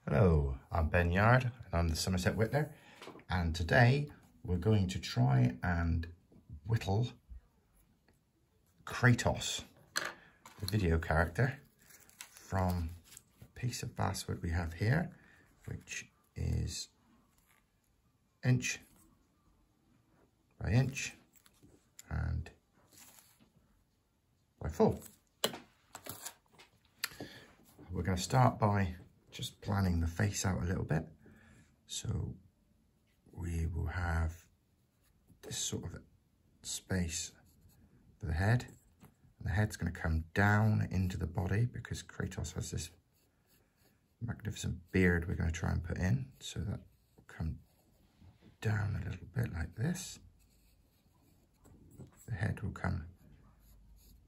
Hello, I'm Ben Yard and I'm the Somerset Whittler, and today we're going to try and whittle Kratos, the video character, from a piece of basswood we have here, which is inch by inch and by 4. We're going to start by just planning the face out a little bit. So we will have this sort of space for the head. And the head's going to come down into the body because Kratos has this magnificent beard we're going to try and put in. So that will come down a little bit like this. The head will come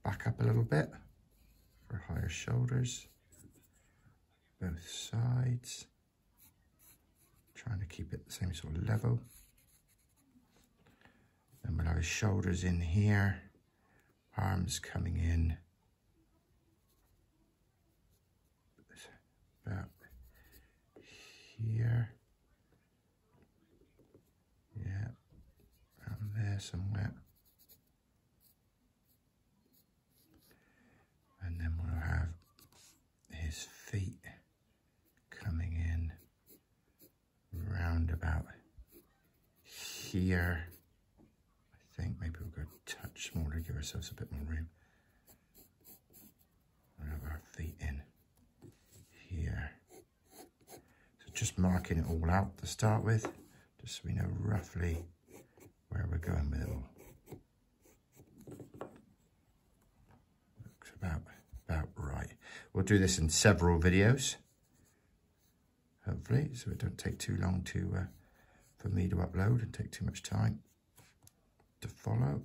back up a little bit for higher shoulders. Both sides, trying to keep it the same sort of level. Then we'll have his shoulders in here, arms coming in about here, yeah, around there somewhere. And then we'll have his feet coming in round about here. I think maybe we'll go a touch smaller, give ourselves a bit more room. We'll have our feet in here. So just marking it all out to start with, just so we know roughly where we're going with it all. Looks about right. We'll do this in several videos, hopefully, so it don't take too long for me to upload and take too much time to follow.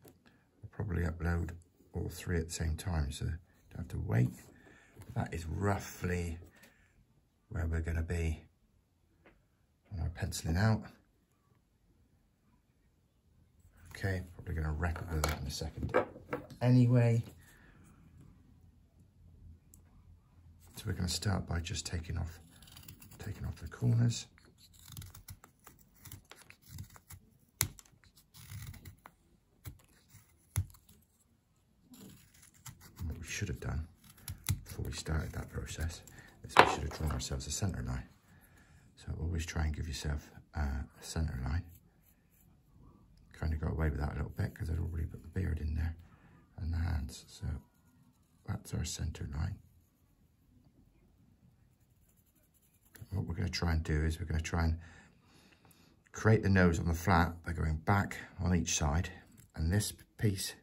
I'll probably upload all 3 at the same time, so don't have to wait. That is roughly where we're going to be on our penciling out. Okay, probably going to wrap up with that in a second. Anyway, so we're going to start by just taking off the corners. And what we should have done before we started that process is we should have drawn ourselves a centre line. So always try and give yourself a centre line. Kind of got away with that a little bit because I'd already put the beard in there and the hands. So that's our centre line. What we're going to try and do is we're going to try and create the nose on the flat by going back on each side, and this piece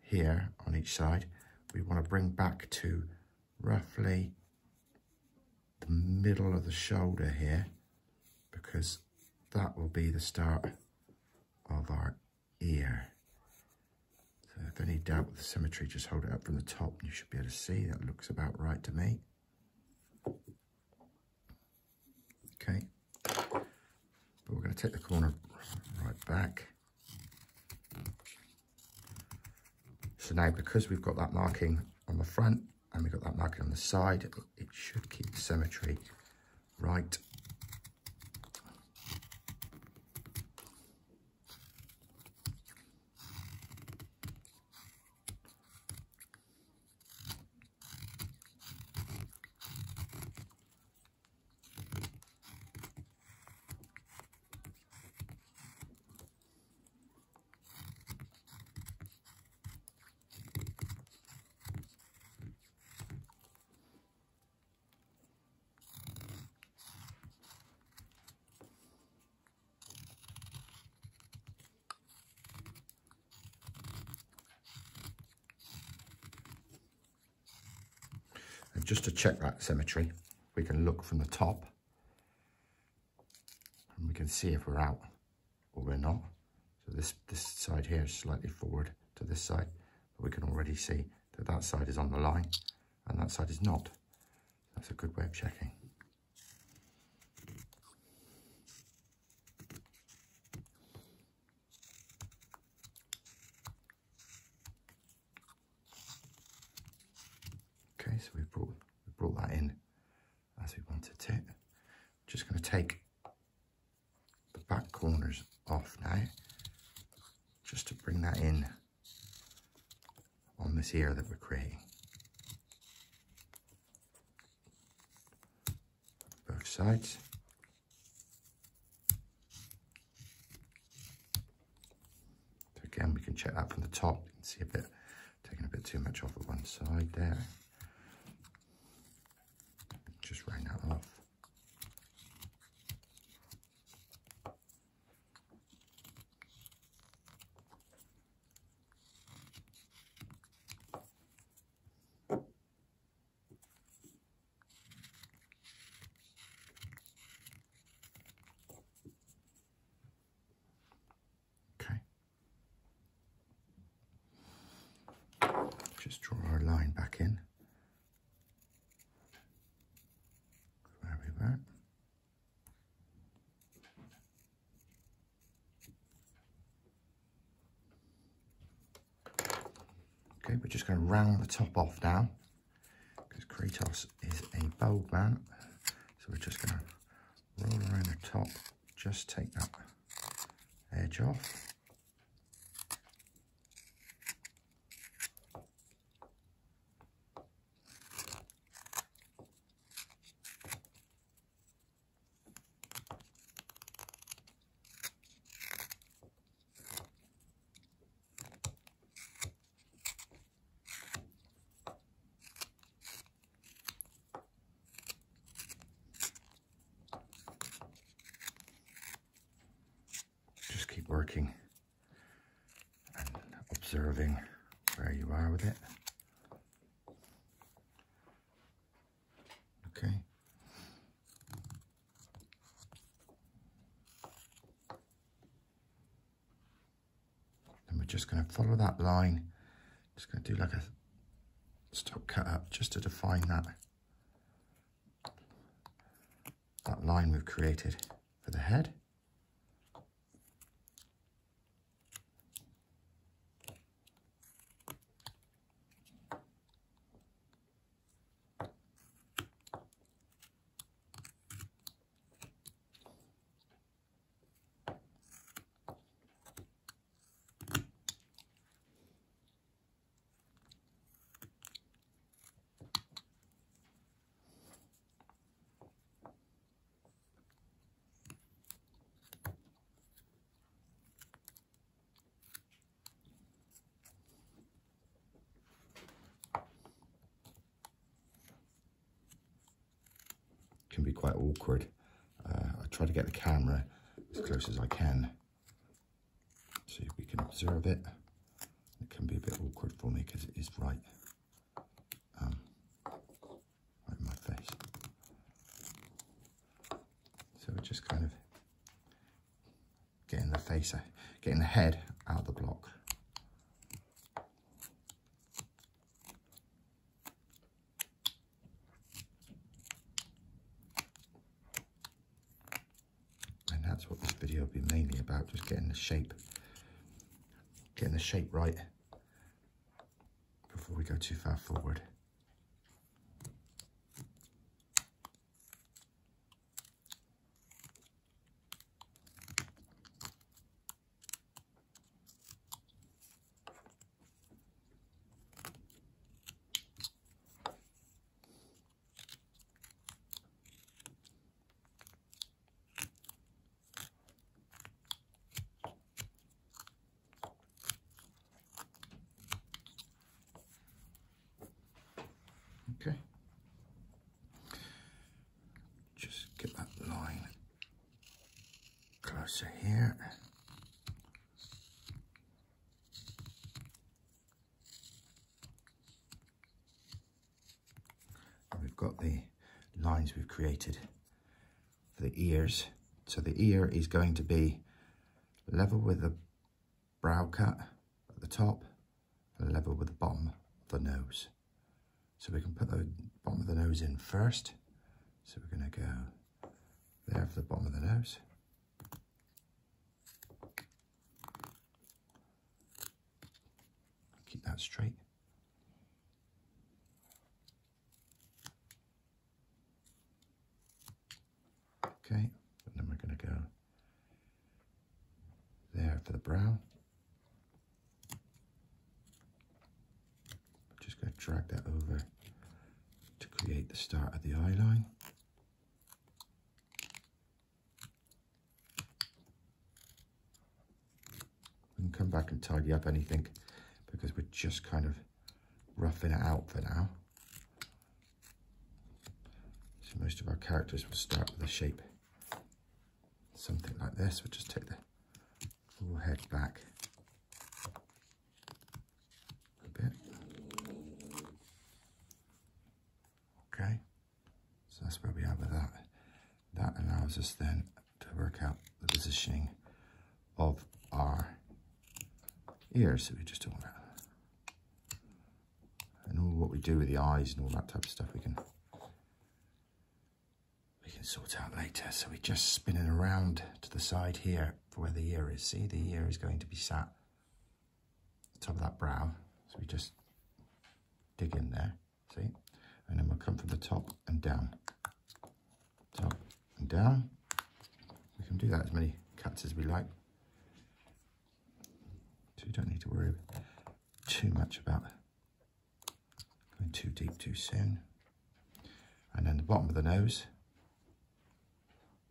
here on each side we want to bring back to roughly the middle of the shoulder here, because that will be the start of our ear. So if any doubt with the symmetry, just hold it up from the top and you should be able to see. That looks about right to me. Okay, but we're going to take the corner right back. So now, because we've got that marking on the front and we've got that marking on the side, it should keep the symmetry right. And just to check that symmetry, we can look from the top and we can see if we're out or we're not. So this side here is slightly forward to this side, but we can already see that that side is on the line and that side is not. That's a good way of checking. Okay, so we've brought that in as we wanted it. Just going to take the back corners off now, just to bring that in on this ear that we're creating. Both sides. So again, we can check that from the top. You can see a bit, taking a bit too much off of one side there. Just round that off. Just draw our line back in where we were. Okay, we're just going to round the top off now because Kratos is a bold man. So we're just going to roll around the top, just take that edge off. Working and observing where you are with it. Okay. And we're just going to follow that line. Just going to do like a stop cut up just to define that line we've created for the head. Can be quite awkward. I try to get the camera as close as I can so we can observe it. It can be a bit awkward for me because it is right in my face. So we're just kind of getting the face, getting the head out of the block. That's what this video will be mainly about, just getting the shape right before we go too far forward. Okay, just get that line closer here. And we've got the lines we've created for the ears. So the ear is going to be level with the brow cut at the top and level with the bottom of the nose. So we can put the bottom of the nose in first. So we're going to go there for the bottom of the nose. Keep that straight. Okay, and then we're going to go there for the brow. Just going to drag that over to create the start of the eye line. We can come back and tidy up anything because we're just kind of roughing it out for now. So most of our characters will start with a shape something like this. We'll just take the full head back a bit. Okay, so that's where we are with that. That allows us then to work out the positioning of our ears that we just talked about. And all what we do with the eyes and all that type of stuff we can sort out later. So we're just spinning around to the side here for where the ear is. See, the ear is going to be sat at the top of that brow. So we just dig in there, see? And then we'll come from the top and down. Top and down. We can do that as many cuts as we like. So you don't need to worry too much about going too deep too soon. And then the bottom of the nose.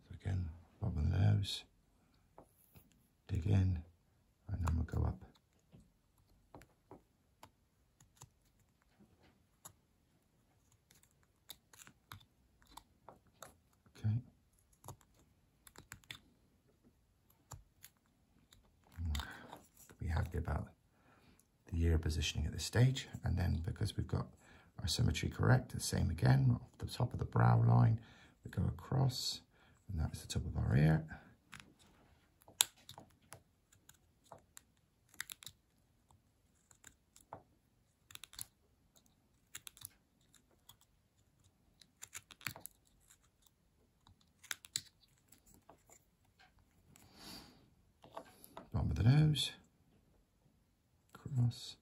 So again, bottom of the nose. Dig in, and then we'll go up. Okay. Be happy about the ear positioning at this stage, and then because we've got our symmetry correct, the same again, off the top of the brow line, we go across, and that's the top of our ear. Bottom of the nose, across,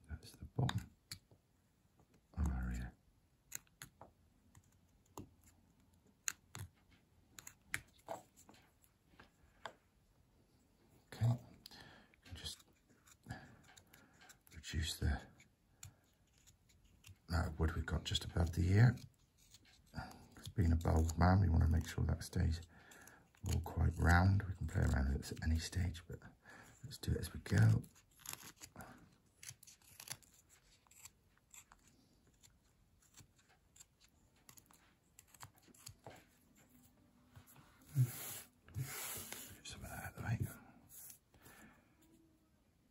that's the bottom of our ear. Okay, just reduce the amount of wood we've got just above the ear. Because being a bold man, we want to make sure that stays all quite round. We can play around with it at any stage, but let's do it as we go. Some of that out of the way.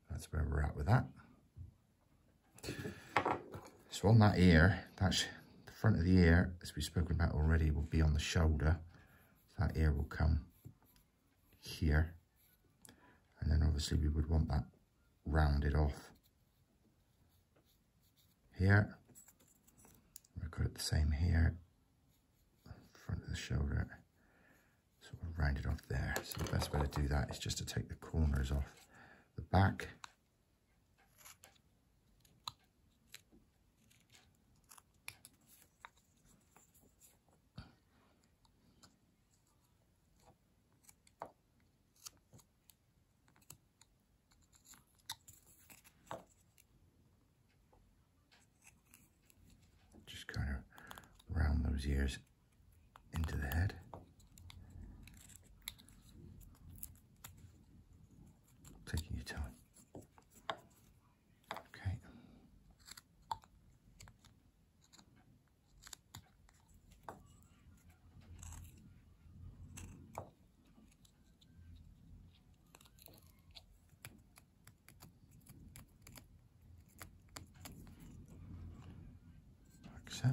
That's where we're at with that. So on that ear, that's the front of the ear, as we've spoken about already, will be on the shoulder. That ear will come here, and then obviously we would want that rounded off here. We've got it the same here, front of the shoulder, sort of rounded off there. So the best way to do that is just to take the corners off the back. Kind of round those ears into the head. Taking your time. Okay. So,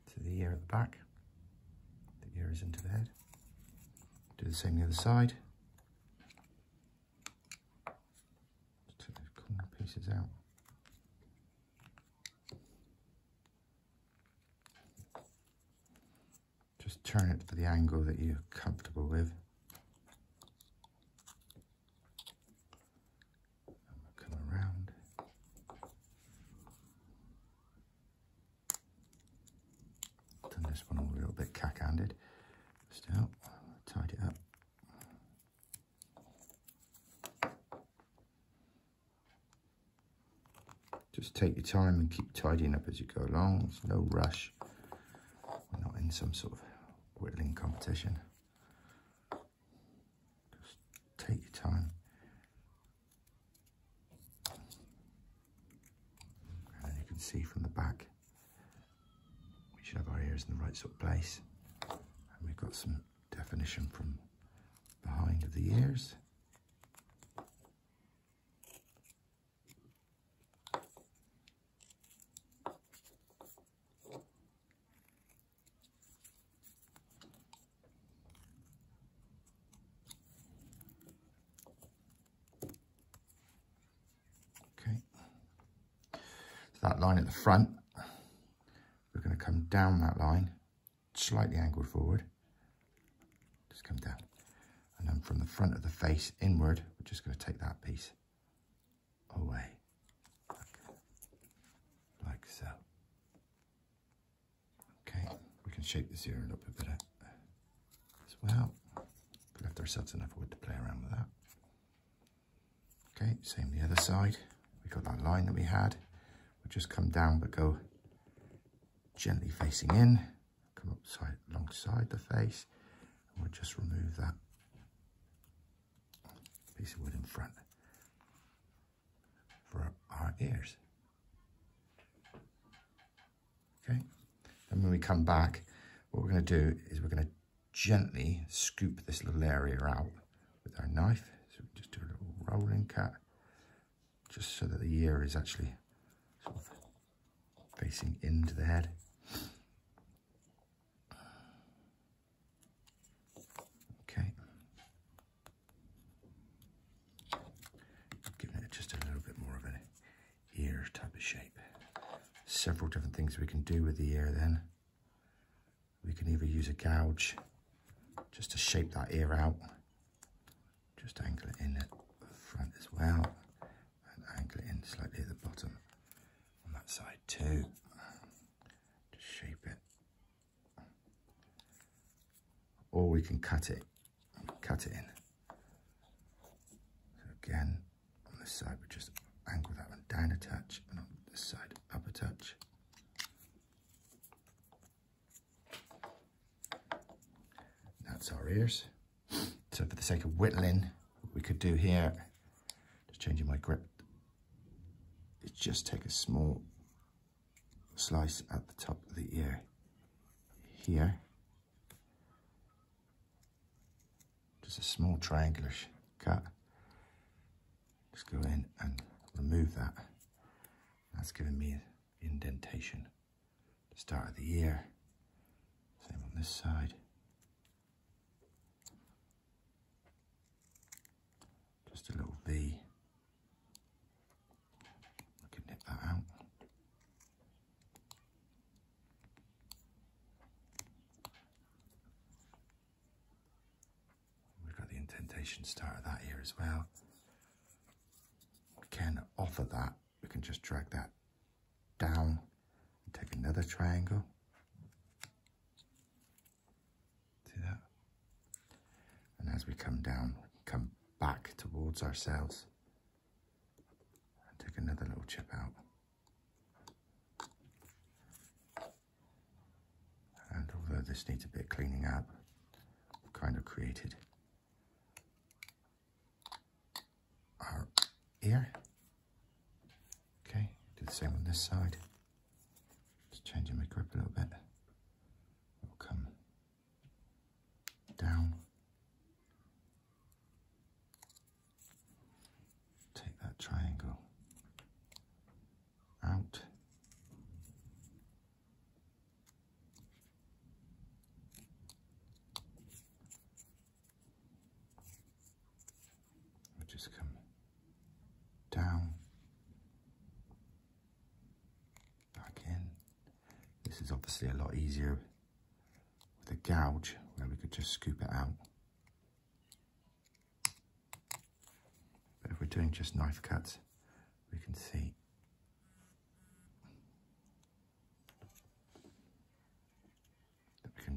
to the ear at the back, the ear is into the head. Do the same the other side. Just take those corner pieces out. Just turn it for the angle that you're comfortable with. And we'll come around. Done the this one all a little bit cack-handed. Still, tidy it up. Just take your time and keep tidying up as you go along. There's no rush. We're not in some sort of whittling competition. Just take your time. And you can see from the back, we should have our ears in the right sort of place. And we've got some definition from behind of the ears. That line at the front, we're going to come down that line, slightly angled forward, just come down, and then from the front of the face inward, we're just going to take that piece away, like so. Okay, we can shape this ear a little bit better as well. We left ourselves enough wood to play around with that. Okay, same the other side. We got that line that we had. Just come down but go gently facing in, come up alongside the face, and we'll just remove that piece of wood in front for our ears. Okay, then when we come back, what we're going to do is we're going to gently scoop this little area out with our knife. So we just do a little rolling cut, just so that the ear is actually sort of facing into the head. Okay. Giving it just a little bit more of an ear type of shape. Several different things we can do with the ear then. We can either use a gouge just to shape that ear out. Just angle it in at the front as well. And angle it in slightly at the bottom. Side too, just shape it, or we can cut it in. So again, on this side, we just angle that one down a touch, and on this side, up a touch. That's our ears. So for the sake of whittling, what we could do here, just changing my grip, is just take a small slice at the top of the ear here, just a small triangular cut, just go in and remove that. That's giving me the indentation, the start of the ear. Same on this side, just a little V. I can nip that out. Start of that ear as well. We can, off of that, we can just drag that down and take another triangle. See that? And as we come down, we can come back towards ourselves and take another little chip out. And although this needs a bit of cleaning up, we've kind of created our ear. Okay, do the same on this side. Just changing my grip a little bit. We'll come down. Take that triangle out. We'll just come down, back in. This is obviously a lot easier with a gouge, where we could just scoop it out. But if we're doing just knife cuts, we can see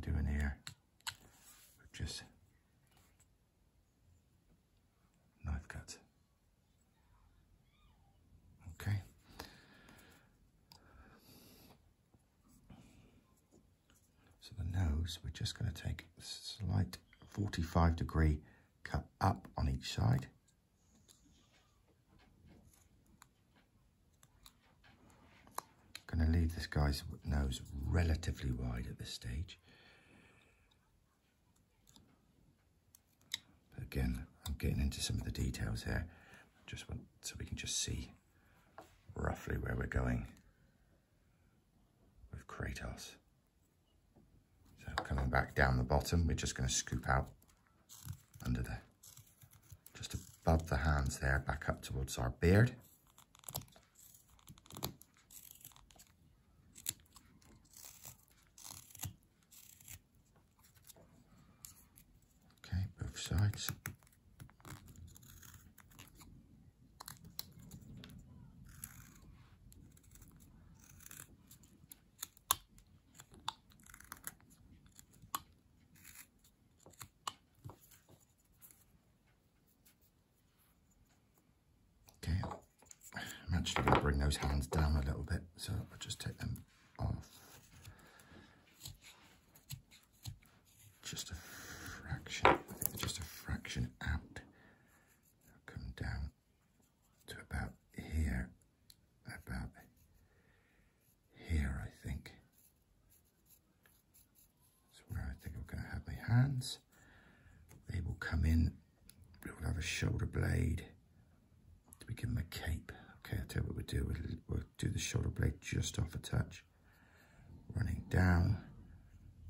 doing here, just knife cuts. Okay. So the nose, we're just going to take a slight 45-degree cut up on each side. Going to leave this guy's nose relatively wide at this stage. But again, I'm getting into some of the details here. Just want so we can just see roughly where we're going with Kratos. So coming back down the bottom, we're just going to scoop out under the, just above the hands there, back up towards our beard. Okay, both sides. Okay, I'm actually going to bring those hands down a little bit, so I'll just take them off. Just a fraction, I think just a fraction out. I'll come down to about here, I think. That's where I think I'm going to have my hands. They will come in, we'll have a shoulder blade. We give him a cape. Okay, I'll tell you what we'll do. We'll do the shoulder blade just off a touch. Running down.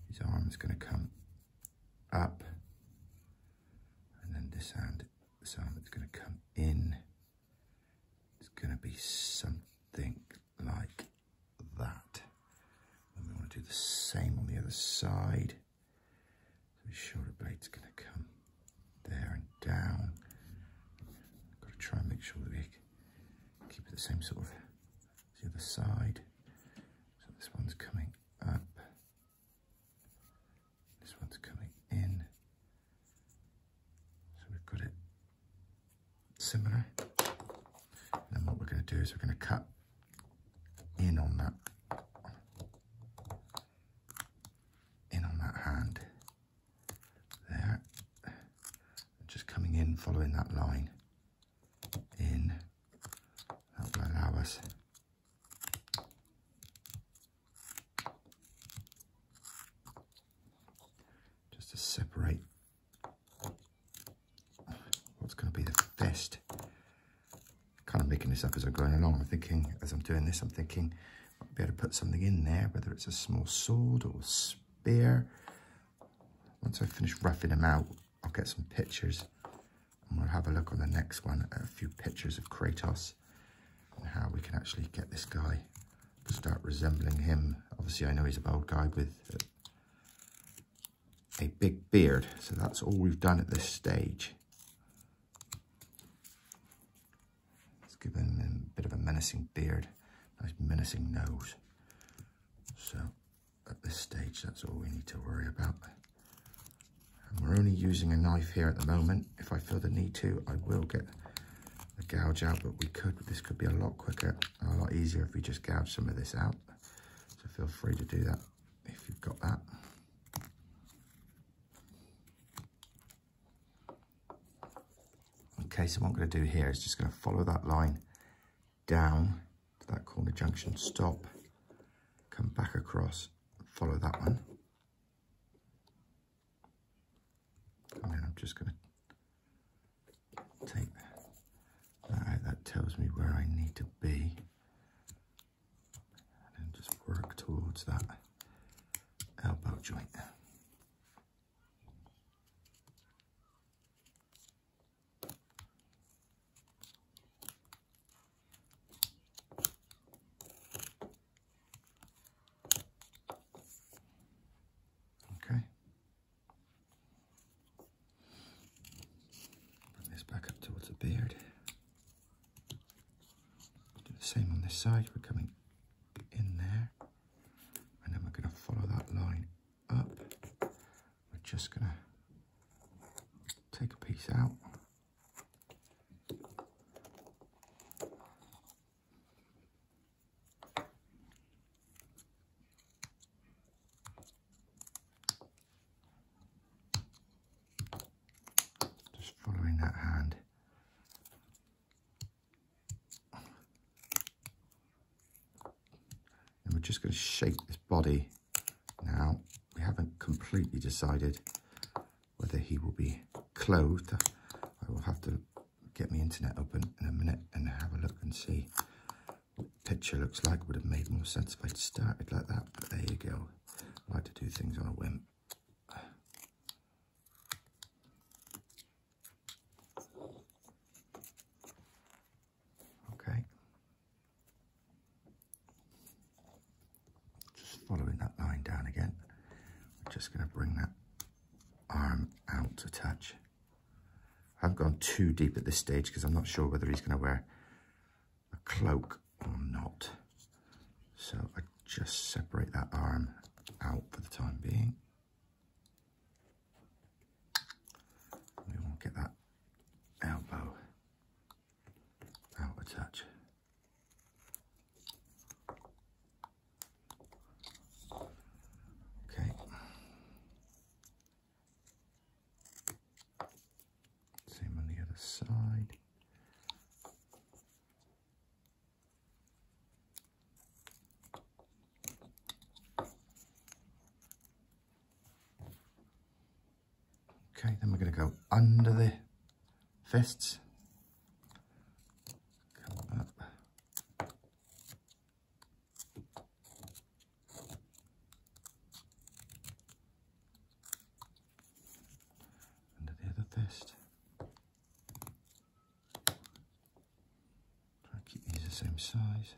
His arm is going to come up. And then this arm is going to come in. It's going to be something like that. And we want to do the same on the other side. So his shoulder blade's going to come there and down. Try and make sure that we keep it the same sort of as the other side. So this one's coming up, this one's coming in. So we've got it similar. And then what we're going to do is we're going to cut in on that hand there, and just coming in, following that line. In, that will allow us just to separate what's going to be the fist. Kind of making this up as I'm going along. I'm thinking, as I'm doing this, I'm thinking I might be able to put something in there, whether it's a small sword or spear. Once I finish roughing them out, I'll get some pictures. And we'll have a look on the next one at a few pictures of Kratos and how we can actually get this guy to start resembling him. Obviously, I know he's a bald guy with a big beard, so that's all we've done at this stage. Let's give him a bit of a menacing beard, nice menacing nose. So at this stage, that's all we need to worry about. And we're only using a knife here at the moment. If I feel the need to, I will get the gouge out, but this could be a lot quicker and a lot easier if we just gouge some of this out. So feel free to do that if you've got that. Okay, so what I'm going to do here is just going to follow that line down to that corner junction, stop, come back across, follow that one. And then I'm just going to take that out. That tells me where I need to be. And then just work towards that elbow joint. Okay. Bring this back up towards the beard. Do the same on this side. We're coming in there. And then we're going to follow that line up. just going to take a piece out. Just following that hand. And we're just going to shape this body now. We haven't completely decided whether he will be clothed. I will have to get my internet open in a minute and have a look and see what the picture looks like. Would have made more sense if I'd started like that, but there you go. I like to do things on a whim. Okay. Just following that line down again. I'm just going to bring that arm out a touch. I haven't gone too deep at this stage because I'm not sure whether he's going to wear a cloak or not. So I just separate that arm out for the time being. We won't get that elbow out a touch. Okay. Same on the other side. Okay, then we're going to go under the fists. Come up. Under the other fist. Try and keep these the same size.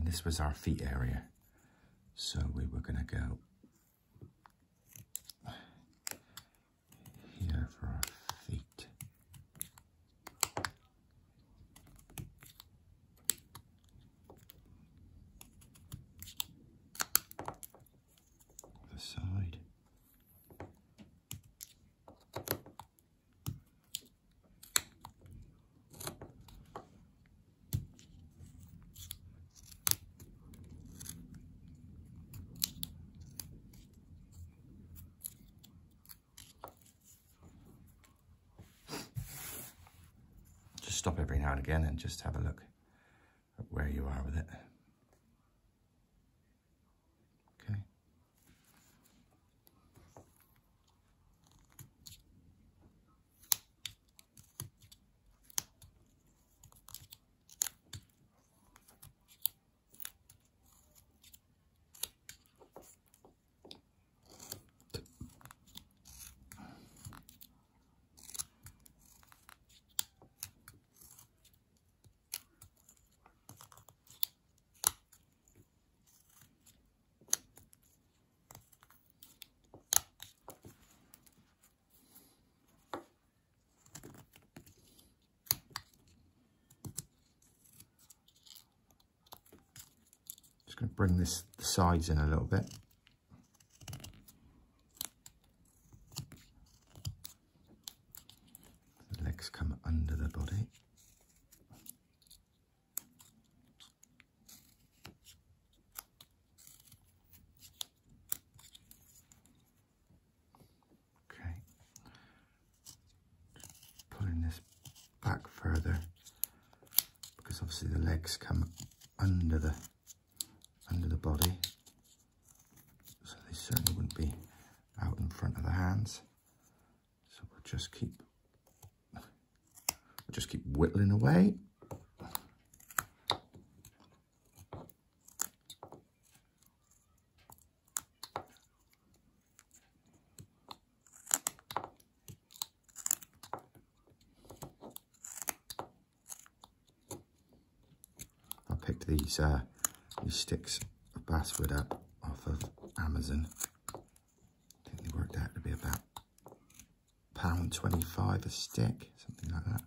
This was our feet area, so we were going to go here for our feet. The side. Stop every now and again and just have a look at where you are with it. Okay. Just going to bring the sides in a little bit. The legs come under the body. Okay. Just pulling this back further because obviously the legs come under the body, so they certainly wouldn't be out in front of the hands. So we'll just keep whittling away. these sticks of basswood up off of Amazon. I think they worked out to be about £1.25 a stick, something like that.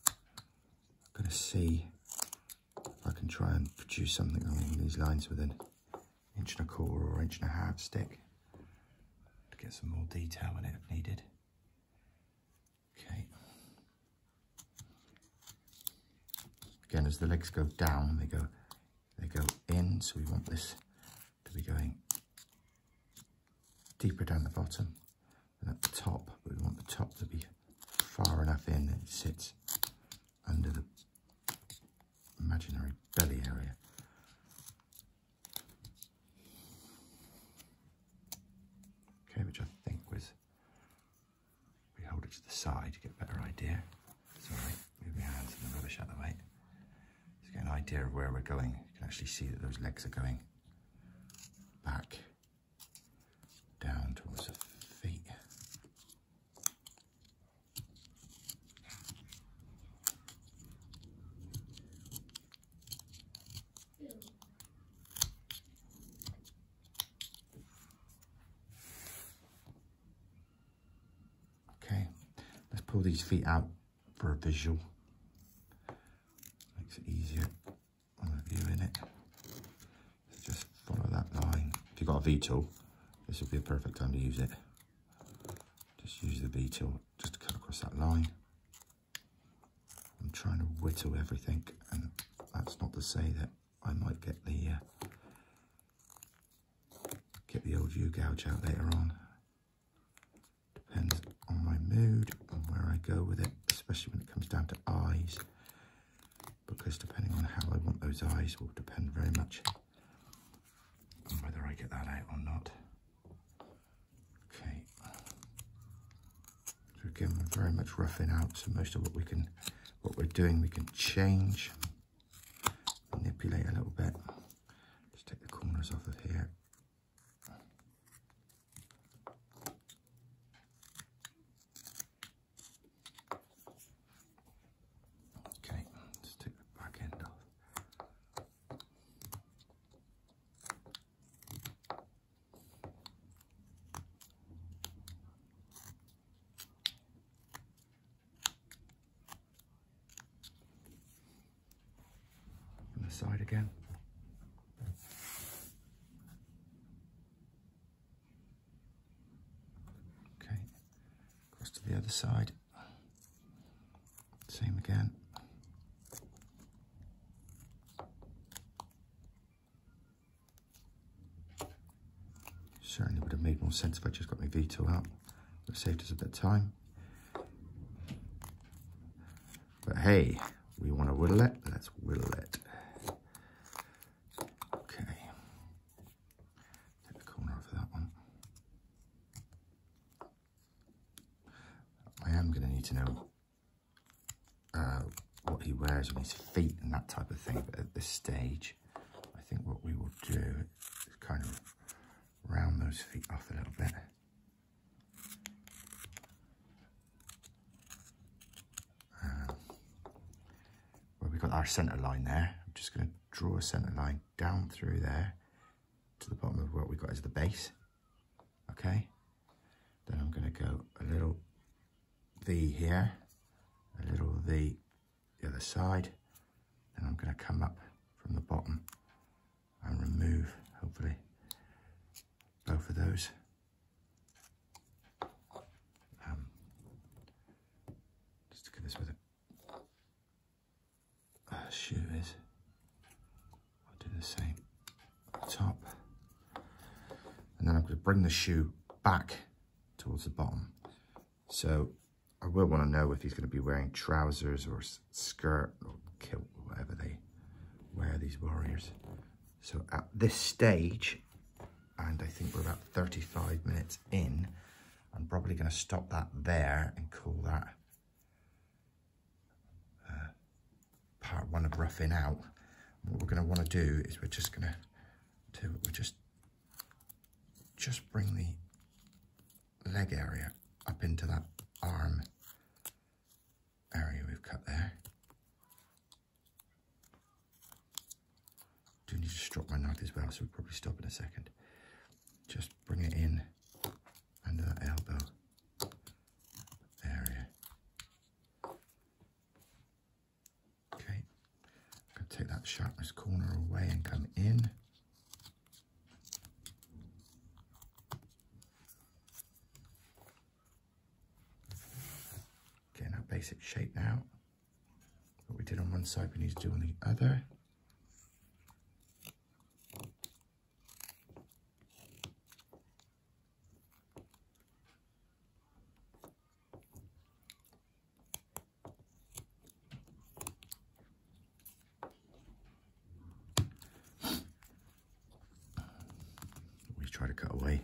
I'm going to see if I can try and produce something along these lines with an 1.25" or 1.5" stick to get some more detail in it if needed. Okay. Again, as the legs go down, they go in, so we want this to be going deeper down the bottom than at the top, but we want the top to be far enough in that it sits under the imaginary belly area. Okay, which I think was, we hold it to the side to get a better idea. Sorry, move my hands and the rubbish out of the way. To get an idea of where we're going, you can actually see that those legs are going back down towards the feet. Okay, let's pull these feet out for a visual. Makes it easier on the view in it. So just follow that line. If you've got a V-tool, this would be a perfect time to use it. Just use the V-tool just to cut across that line. I'm trying to whittle everything, and that's not to say that I might get the old U-gouge out later on. Depends on my mood and where I go with it, especially when it comes down to eyes, because depending on how I want those eyes will depend very much on whether I get that out or not. Okay. So again, we're very much roughing out, so most of what we're doing we can change, manipulate a little bit. Just take the corners off of here. Okay, let's take the back end off. From the side again. Okay, across to the other side. Same again. Certainly would have made more sense if I just got my V-tool out. Would have saved us a bit of time. But hey, we want to whittle it, let's whittle it. Okay. Take the corner off of that one. I am going to need to know what he wears on his feet and that type of thing, but at this stage, I think what we will do is kind of round those feet off a little bit. Where we've got our centre line there, I'm just going to draw a centre line down through there to the bottom of what we've got as the base. Okay, then I'm going to go a little V here, a little V the other side, and I'm going to come up from the bottom and remove, hopefully, both of those. Just to get this with a shoe is. I'll do the same at the top. And then I'm going to bring the shoe back towards the bottom. So I will want to know if he's going to be wearing trousers or skirt or kilt or whatever they wear, these warriors. So at this stage, and I think we're about 35 minutes in, I'm probably going to stop that there and call that part one of roughing out. And what we're going to want to do is we're just going to just bring the leg area up into that arm area we've cut there. just dropped my knife as well, so we'll probably stop in a second. Just bring it in under that elbow area. Okay, I'm going to take that sharpness corner away and come in. Getting our basic shape now. What we did on one side, we need to do on the other. Try to cut away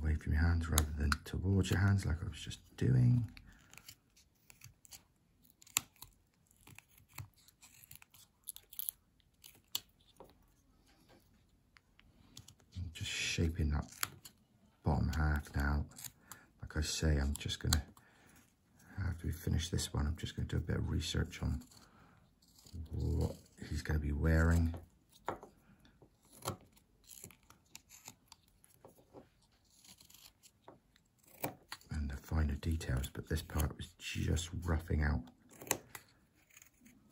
from your hands rather than towards your hands like I was just doing. I'm just shaping that bottom half now. Like I say, I'm just going to, after we finish this one, I'm just going to do a bit of research on what he's going to be wearing. Finer details, but this part was just roughing out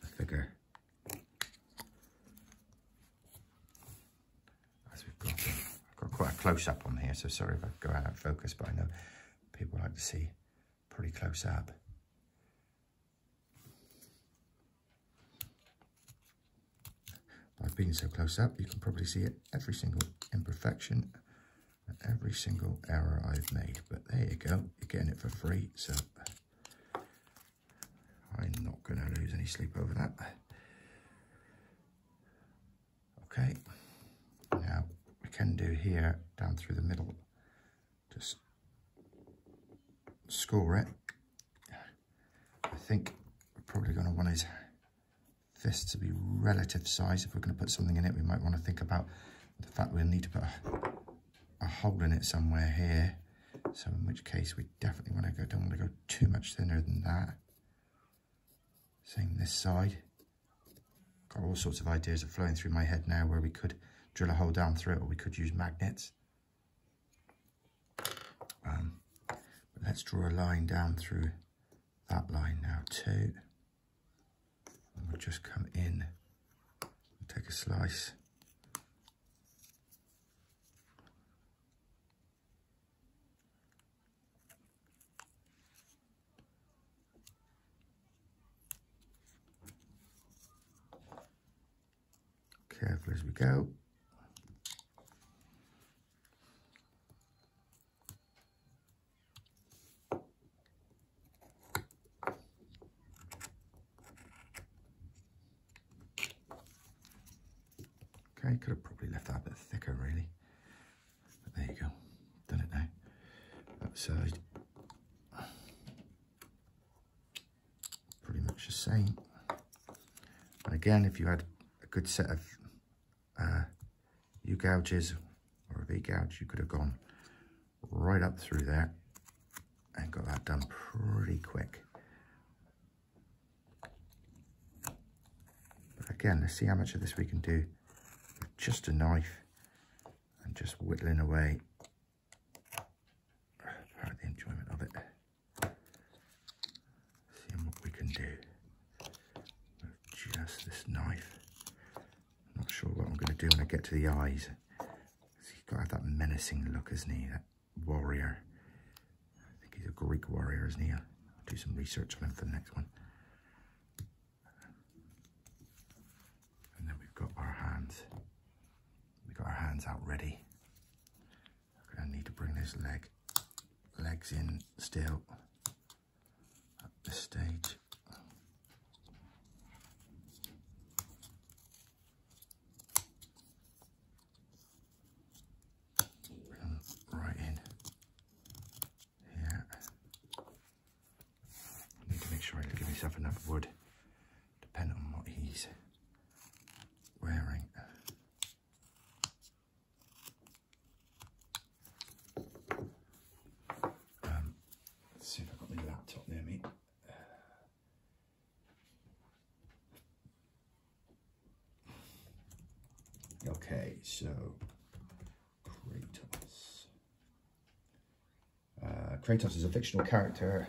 the figure. As I've got quite a close up on here, so sorry if I go out of focus, but I know people like to see pretty close up. By being so close up, you can probably see every single imperfection, every single error I've made. But there you go, you're getting it for free, so I'm not going to lose any sleep over that. Okay, now we can do here down through the middle, just score it. I think we're probably going to want his fists to be relative size. If we're going to put something in it, we might want to think about the fact we'll need to put a hole in it somewhere here, so in which case we definitely want to go, don't want to go too much thinner than that. Same this side. Got all sorts of ideas are flowing through my head now where we could drill a hole down through it, or we could use magnets. But let's draw a line down through that line now too. And we'll just come in and take a slice. Careful as we go. Okay, could have probably left that a bit thicker really, but there you go, done it now. That side, pretty much the same. And again, if you had a good set of U-gouges or a V-gouge, you could have gone right up through there and got that done pretty quick. But again, let's see how much of this we can do with just a knife and just whittling away. Part of the enjoyment of it. Seeing what we can do with just this knife. Not sure what I'm going to do when I get to the eyes. He's got to have that menacing look, isn't he? That warrior. I think he's a Greek warrior, isn't he? I'll do some research on him for the next one. And then we've got our hands. We've got our hands out ready. I'm going to need to bring this legs in still at this stage. Right in here. I need to make sure I give myself enough wood, depending on what he's wearing. Let's see if I've got my laptop near me. Okay, so Kratos. Kratos is a fictional character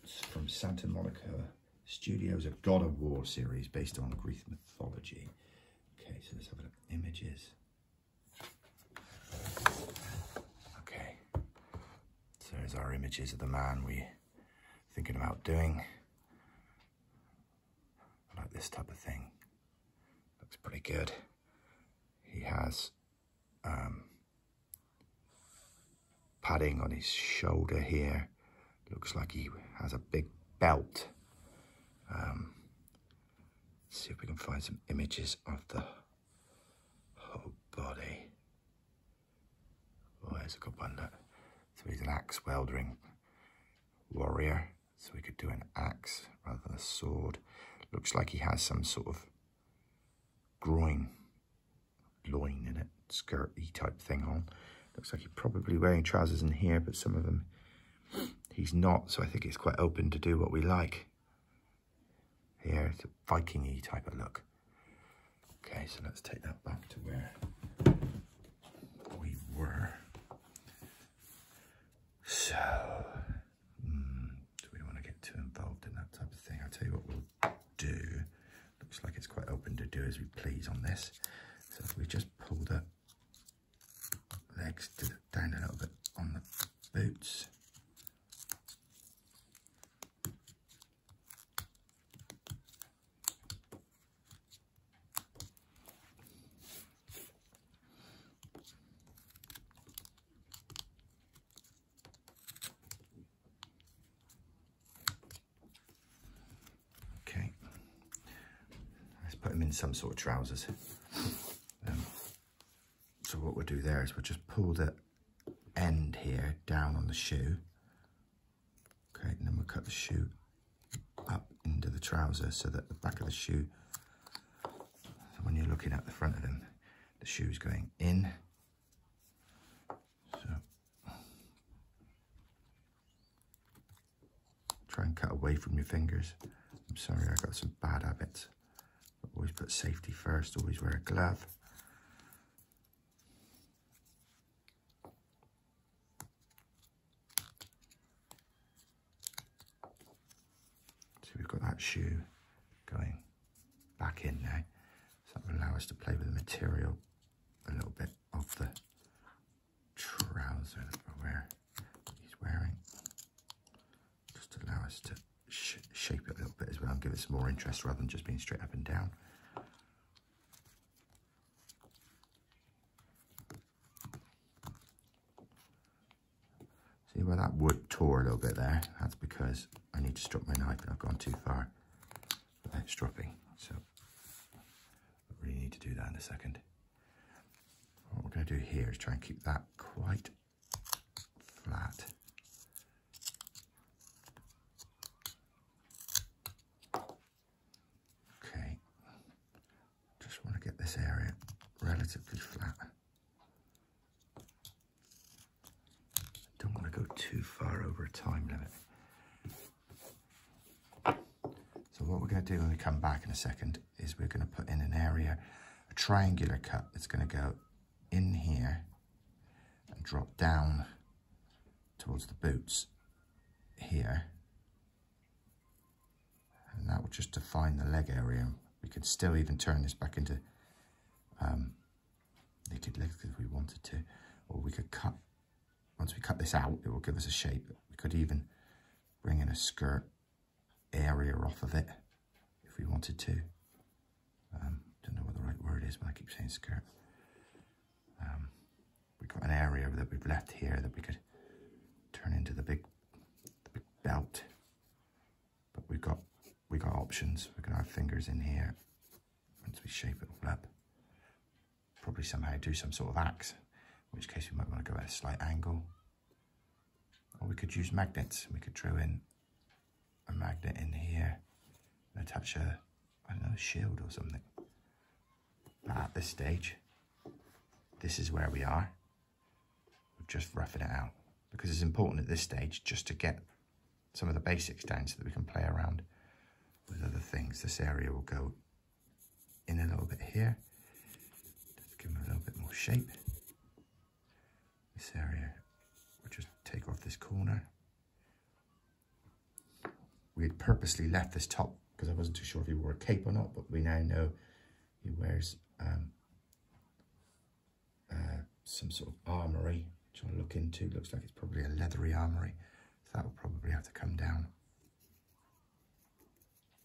from Santa Monica Studios, a God of War series based on Greek mythology. Okay, so let's have a look at images. Okay, so there's our images of the man we're thinking about doing. I like this type of thing. Looks pretty good. He has padding on his shoulder here. Looks like he has a big belt. Let's see if we can find some images of the whole body. Oh, there's a good one. Look. So he's an axe wielding warrior. So we could do an axe rather than a sword. Looks like he has some sort of loin in it, skirt-y type thing on. Looks like he's probably wearing trousers in here, but some of them he's not, so I think it's quite open to do what we like. Here, it's a Viking-y type of look. Okay, so let's take that back to where we were. So, we don't want to get too involved in that type of thing. I'll tell you what we'll do. Looks like it's quite open to do as we please on this. So if we just pull the legs down a little bit on the boots. Okay, let's put him in some sort of trousers. So what we'll do there is we'll just pull the end here down on the shoe. Okay, and then we'll cut the shoe up into the trouser so that the back of the shoe, so when you're looking at the front of them, the shoe's going in. So try and cut away from your fingers. I'm sorry, I got some bad habits. But always put safety first, always wear a glove. We've got that shoe going back in now, so that will allow us to play with the material a little bit of the trouser that he's wearing, just to allow us to shape it a little bit as well and give it some more interest rather than just being straight up and down. See where that wood tore a little bit there? That's because I need to strop my knife and I've gone too far without stropping. So I really need to do that in a second. What we're going to do here is try and keep that quite flat. Okay, just want to get this area relatively flat. Don't want to go too far over a time limit. So what we're going to do when we come back in a second is we're going to put in an area, a triangular cut that's going to go in here and drop down towards the boots here. And that will just define the leg area. We could still even turn this back into naked legs if we wanted to, or we could cut. Once we cut this out, it will give us a shape. We could even bring in a skirt area off of it if we wanted to. Don't know what the right word is, but I keep saying skirt. We've got an area that we've left here that we could turn into the big belt. But we've got options. We can have fingers in here. Once we shape it all up, probably somehow do some sort of axe. In which case we might want to go at a slight angle. Or we could use magnets. We could throw in a magnet in here and attach a, I don't know, a shield or something. But at this stage, this is where we are. We're just roughing it out. Because it's important at this stage just to get some of the basics down so that we can play around with other things. This area will go in a little bit here. shape. This area, we'll just take off this corner. We had purposely left this top because I wasn't too sure if he wore a cape or not, but we now know he wears some sort of armoury, which I'll look into. Looks like it's probably a leathery armoury, so that will probably have to come down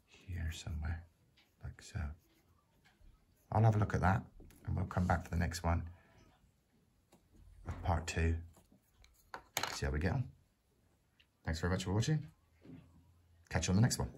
here somewhere, like so. I'll have a look at that, and we'll come back for the next one, part 2, see how we get on. Thanks very much for watching. Catch you on the next one.